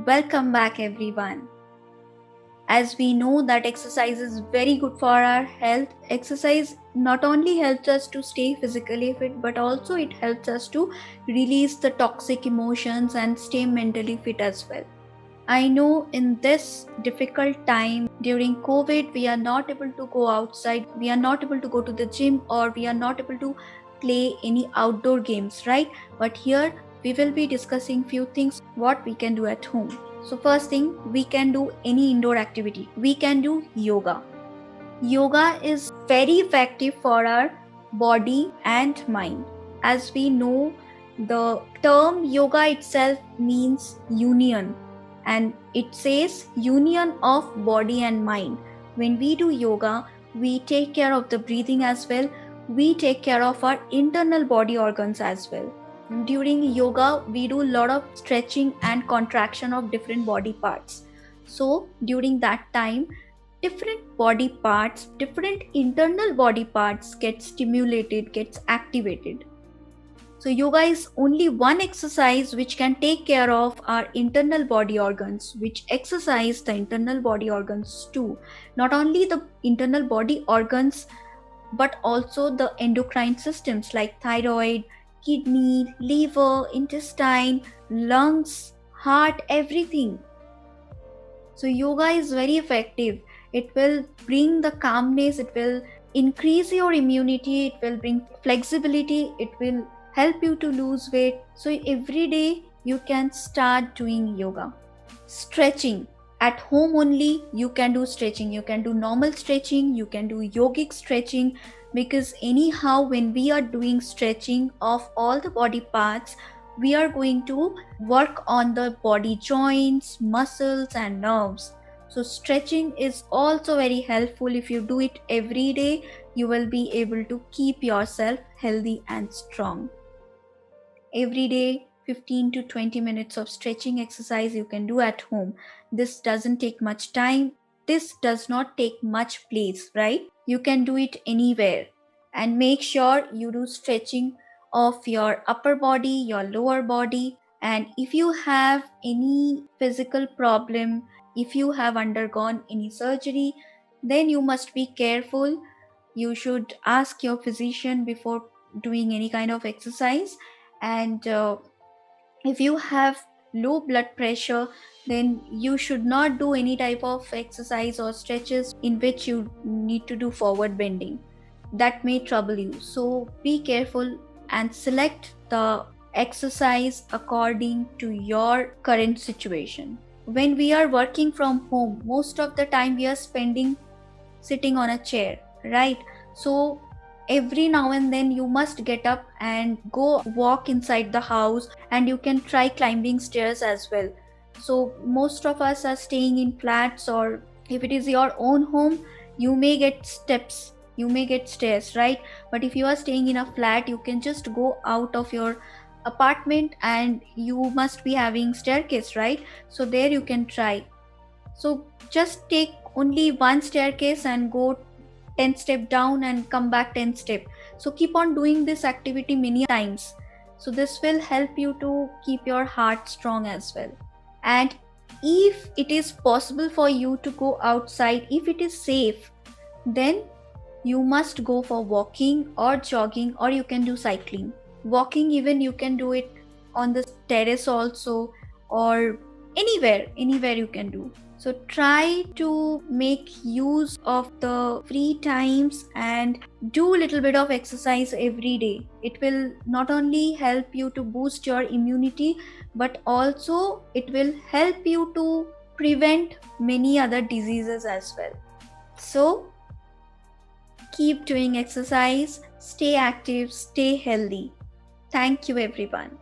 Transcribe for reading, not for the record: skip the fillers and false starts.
Welcome back everyone. As we know that exercise is very good for our health, exercise not only helps us to stay physically fit but also it helps us to release the toxic emotions and stay mentally fit as well. I know in this difficult time during COVID, we are not able to go outside, we are not able to go to the gym, or we are not able to play any outdoor games, right? But here we will be discussing few things what we can do at home. So first thing, we can do any indoor activity. We can do yoga. Yoga is very effective for our body and mind. As we know, the term yoga itself means union, and it says union of body and mind. When we do yoga, we take care of the breathing as well, we take care of our internal body organs as well. During yoga, we do a lot of stretching and contraction of different body parts. So during that time, different body parts, different internal body parts get stimulated, gets activated. So yoga is only one exercise which can take care of our internal body organs, which exercise the internal body organs too. Not only the internal body organs, but also the endocrine systems like thyroid, kidney, liver, intestine, lungs, heart, everything. So yoga is very effective. It will bring the calmness, it will increase your immunity, it will bring flexibility, it will help you to lose weight. So every day you can start doing yoga. Stretching. At home only you can do stretching. You can do normal stretching, you can do yogic stretching, because anyhow when we are doing stretching of all the body parts, we are going to work on the body joints, muscles and nerves. So stretching is also very helpful. If you do it every day, you will be able to keep yourself healthy and strong. Every day 15 to 20 minutes of stretching exercise you can do at home. This doesn't take much time, this does not take much place, right? You can do it anywhere. And make sure you do stretching of your upper body, your lower body. And if you have any physical problem, if you have undergone any surgery, then you must be careful. You should ask your physician before doing any kind of exercise. And if you have low blood pressure, then you should not do any type of exercise or stretches in which you need to do forward bending. That may trouble you. So be careful and select the exercise according to your current situation. When we are working from home, most of the time we are spending sitting on a chair, right? So every now and then you must get up and go walk inside the house, and you can try climbing stairs as well. So most of us are staying in flats, or if it is your own home, you may get steps, you may get stairs, right? But if you are staying in a flat, you can just go out of your apartment and you must be having staircase, right? So there you can try. So just take only one staircase and go 10 step down and come back 10 step. So keep on doing this activity many times. So this will help you to keep your heart strong as well. And if it is possible for you to go outside, if it is safe, then you must go for walking or jogging, or you can do cycling. Walking, even you can do it on the terrace also, or anywhere you can do. So try to make use of the free times and do a little bit of exercise every day. It will not only help you to boost your immunity, but also it will help you to prevent many other diseases as well. So keep doing exercise, stay active, stay healthy. Thank you everyone.